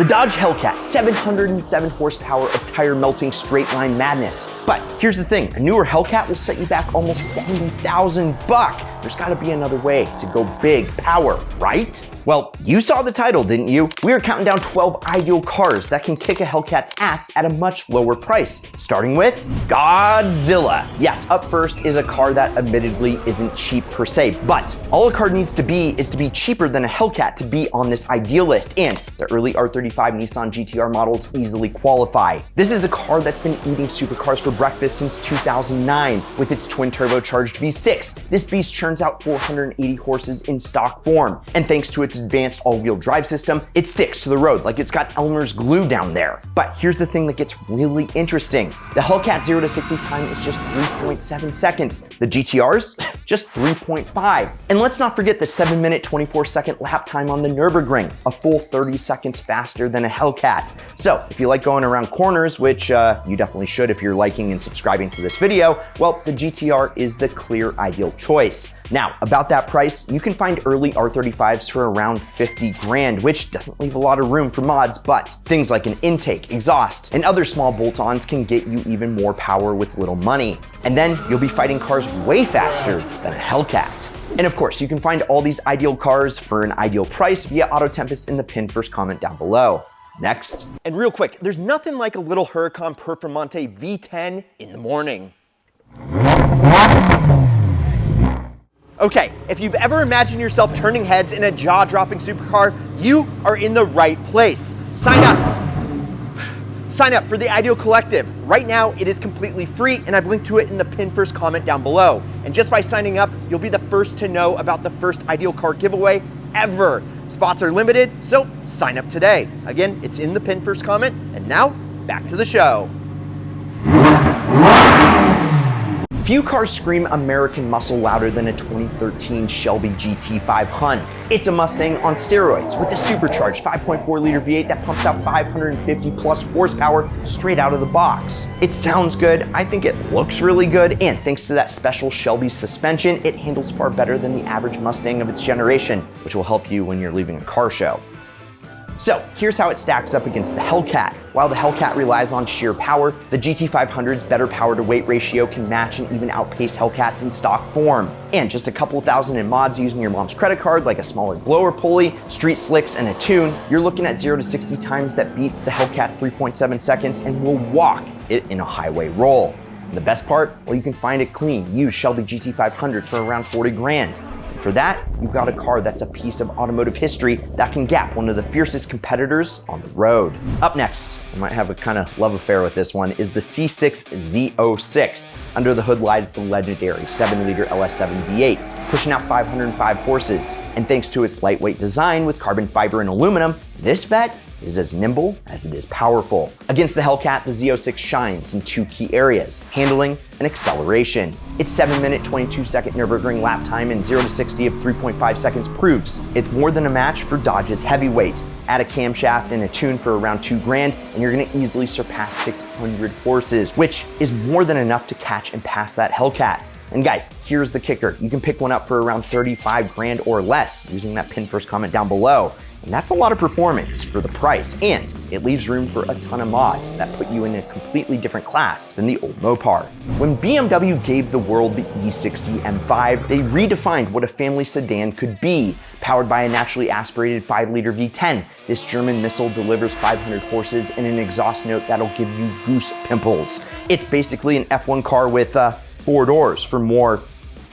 The Dodge Hellcat, 707 horsepower of tire melting straight line madness. But here's the thing, a newer Hellcat will set you back almost 70,000 bucks. There's gotta be another way to go big power, right? Well, you saw the title, didn't you? We are counting down 12 ideal cars that can kick a Hellcat's ass at a much lower price, starting with Godzilla. Yes, up first is a car that admittedly isn't cheap per se, but all a car needs to be is to be cheaper than a Hellcat to be on this ideal list, and the early R35 Nissan GTR models easily qualify. This is a car that's been eating supercars for breakfast since 2009 with its twin turbocharged V6. This beast churns out 480 horses in stock form, and thanks to its advanced all-wheel drive system, it sticks to the road like it's got Elmer's glue down there. But here's the thing that gets really interesting. The Hellcat 0 to 60 time is just 3.7 seconds. The GTR's just 3.5. And let's not forget the 7-minute 24-second lap time on the Nürburgring, a full 30 seconds faster than a Hellcat. So if you like going around corners, which you definitely should if you're liking and subscribing to this video, well, the GTR is the clear ideal choice. Now, about that price, you can find early R35s for around 50 grand, which doesn't leave a lot of room for mods, but things like an intake, exhaust, and other small bolt-ons can get you even more power with little money. And then you'll be fighting cars way faster than a Hellcat. And of course, you can find all these ideal cars for an ideal price via Auto Tempest in the pinned first comment down below. Next. And real quick, there's nothing like a little Huracan Performante V10 in the morning. Okay, if you've ever imagined yourself turning heads in a jaw-dropping supercar, you are in the right place. Sign up. Sign up for the Ideal Collective. Right now, it is completely free, and I've linked to it in the pinned first comment down below. And just by signing up, you'll be the first to know about the first Ideal car giveaway ever. Spots are limited, so sign up today. Again, it's in the pinned first comment, and now, back to the show. Few cars scream American muscle louder than a 2013 Shelby GT5 Hun. It's a Mustang on steroids with a supercharged 5.4-liter V8 that pumps out 550 plus horsepower straight out of the box. It sounds good, I think it looks really good, and thanks to that special Shelby suspension, it handles far better than the average Mustang of its generation, which will help you when you're leaving a car show. So here's how it stacks up against the Hellcat. While the Hellcat relies on sheer power, the GT500's better power to weight ratio can match and even outpace Hellcats in stock form. And just a couple thousand in mods using your mom's credit card, like a smaller blower pulley, street slicks, and a tune, you're looking at 0 to 60 times that beats the Hellcat 3.7 seconds and will walk it in a highway roll. And the best part? Well, you can find a clean, used Shelby GT500 for around 40 grand. For that, you've got a car that's a piece of automotive history that can gap one of the fiercest competitors on the road. Up next, I might have a kind of love affair with this one, is the C6Z06. Under the hood lies the legendary 7-liter LS7 V8, pushing out 505 horses. And thanks to its lightweight design with carbon fiber and aluminum, this vet is as nimble as it is powerful. Against the Hellcat, the Z06 shines in two key areas, handling and acceleration. Its 7-minute, 22-second Nürburgring lap time and 0 to 60 of 3.5 seconds proves it's more than a match for Dodge's heavyweight. Add a camshaft and a tune for around 2 grand, and you're gonna easily surpass 600 horses, which is more than enough to catch and pass that Hellcat. And guys, here's the kicker. You can pick one up for around 35 grand or less using that pinned first comment down below. And that's a lot of performance for the price, and it leaves room for a ton of mods that put you in a completely different class than the old Mopar. When BMW gave the world the E60 M5, they redefined what a family sedan could be. Powered by a naturally aspirated 5-liter V10, this German missile delivers 500 horses and an exhaust note that'll give you goose pimples. It's basically an F1 car with 4 doors for more,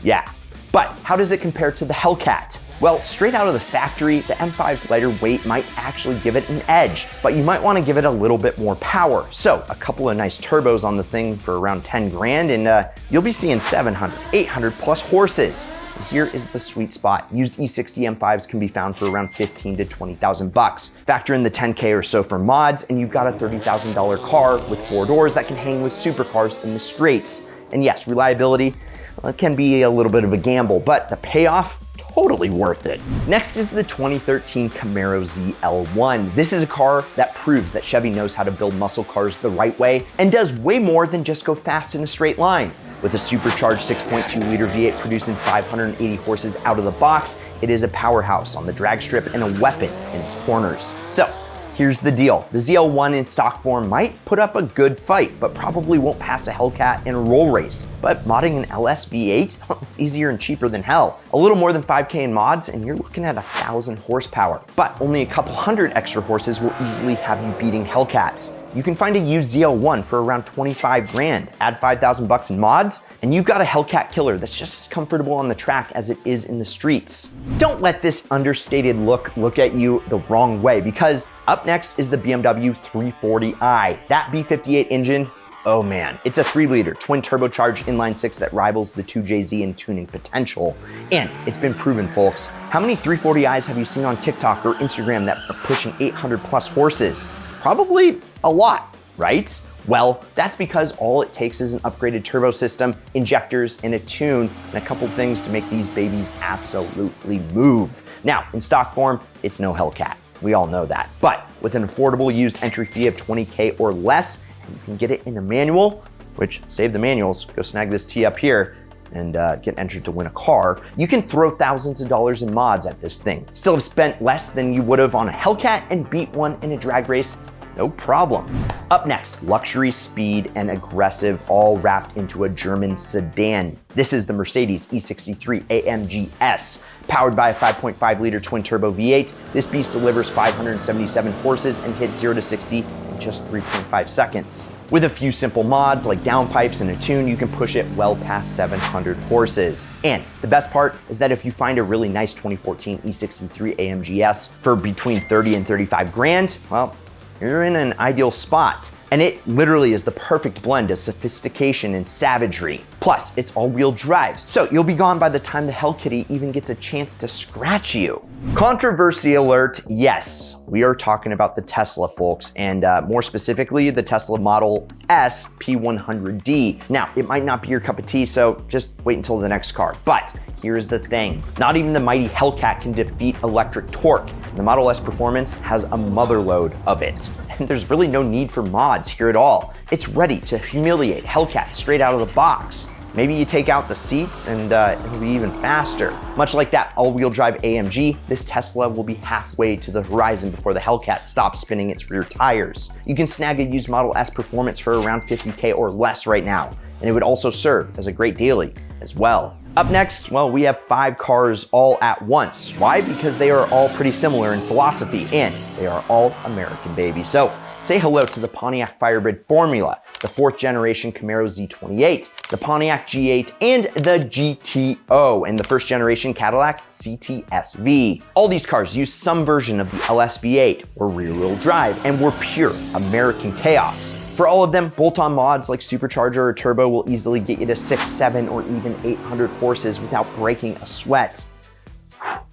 yeah. But how does it compare to the Hellcat? Well, straight out of the factory, the M5's lighter weight might actually give it an edge, but you might want to give it a little bit more power. So a couple of nice turbos on the thing for around 10 grand, and you'll be seeing 700, 800 plus horses. And here is the sweet spot. Used E60 M5s can be found for around 15 to 20,000 bucks. Factor in the 10K or so for mods, and you've got a $30,000 car with 4 doors that can hang with supercars in the straights. And yes, reliability, well, it can be a little bit of a gamble, but the payoff, totally worth it. Next is the 2013 Camaro ZL1. This is a car that proves that Chevy knows how to build muscle cars the right way and does way more than just go fast in a straight line. With a supercharged 6.2-liter V8 producing 580 horses out of the box, it is a powerhouse on the drag strip and a weapon in its corners. So Here's the deal. The ZL1 in stock form might put up a good fight, but probably won't pass a Hellcat in a roll race. But modding an LS V8, it's easier and cheaper than hell. A little more than 5K in mods, and you're looking at 1,000 horsepower. But only a couple hundred extra horses will easily have you beating Hellcats. You can find a used ZL1 for around 25 grand. Add 5,000 bucks in mods, and you've got a Hellcat killer that's just as comfortable on the track as it is in the streets. Don't let this understated look at you the wrong way, because up next is the BMW 340i. That B58 engine, oh man, it's a 3-liter twin turbocharged inline-6 that rivals the 2JZ in tuning potential. And it's been proven, folks. How many 340i's have you seen on TikTok or Instagram that are pushing 800 plus horses? Probably a lot, right? Well, that's because all it takes is an upgraded turbo system, injectors, and a tune, and a couple things to make these babies absolutely move. Now, in stock form, it's no Hellcat. We all know that. But with an affordable used entry fee of 20K or less, and you can get it in a manual, which, save the manuals, go snag this tee up here, and get entered to win a car, you can throw thousands of dollars in mods at this thing. Still have spent less than you would have on a Hellcat and beat one in a drag race, no problem. Up next, luxury, speed, and aggressive, all wrapped into a German sedan. This is the Mercedes E63 AMG S. Powered by a 5.5-liter twin-turbo V8, this beast delivers 577 horses and hits 0 to 60 in just 3.5 seconds. With a few simple mods like downpipes and a tune, you can push it well past 700 horses. And the best part is that if you find a really nice 2014 E63 AMG S for between 30 and 35 grand, well, you're in an ideal spot. And it literally is the perfect blend of sophistication and savagery. Plus, it's all-wheel drive, so you'll be gone by the time the Hell Kitty even gets a chance to scratch you. Controversy alert, yes, we are talking about the Tesla, folks, and more specifically, the Tesla Model S P100D. Now, it might not be your cup of tea, so just wait until the next car. But here's the thing, not even the mighty Hellcat can defeat electric torque. The Model S Performance has a motherload of it. And there's really no need for mods here at all. It's ready to humiliate Hellcat straight out of the box. Maybe you take out the seats and it'll be even faster. Much like that all-wheel drive AMG, this Tesla will be halfway to the horizon before the Hellcat stops spinning its rear tires. You can snag a used Model S Performance for around 50K or less right now, and it would also serve as a great daily as well. Up next, well, we have 5 cars all at once. Why? Because they are all pretty similar in philosophy, and they are all American babies. So say hello to the Pontiac Firebird Formula, the 4th generation Camaro Z28, the Pontiac G8, and the GTO, and the 1st generation Cadillac CTS-V. All these cars use some version of the LS V8, or rear-wheel drive, and were pure American chaos. For all of them, bolt-on mods like supercharger or turbo will easily get you to 6, 7, or even 800 horses without breaking a sweat.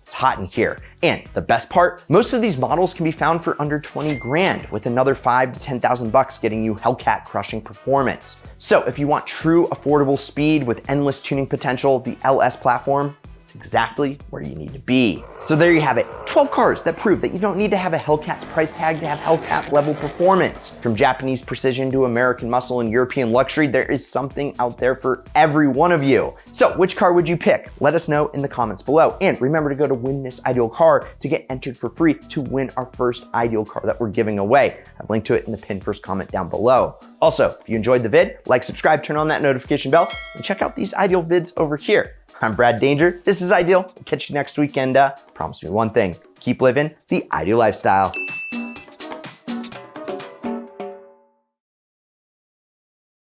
It's hot in here. And the best part, most of these models can be found for under 20 grand, with another 5 to 10,000 bucks getting you Hellcat crushing performance. So if you want true affordable speed with endless tuning potential, the LS platform, it's exactly where you need to be. So there you have it, 12 cars that prove that you don't need to have a Hellcat's price tag to have Hellcat level performance. From Japanese precision to American muscle and European luxury, there is something out there for every one of you. So which car would you pick? Let us know in the comments below. And remember to go to Win This Ideal Car to get entered for free to win our first ideal car that we're giving away. I've linked to it in the pinned first comment down below. Also, if you enjoyed the vid, like, subscribe, turn on that notification bell, and check out these ideal vids over here. I'm Brad Danger. This is Ideal. I'll catch you next week, and promise me one thing, keep living the ideal lifestyle.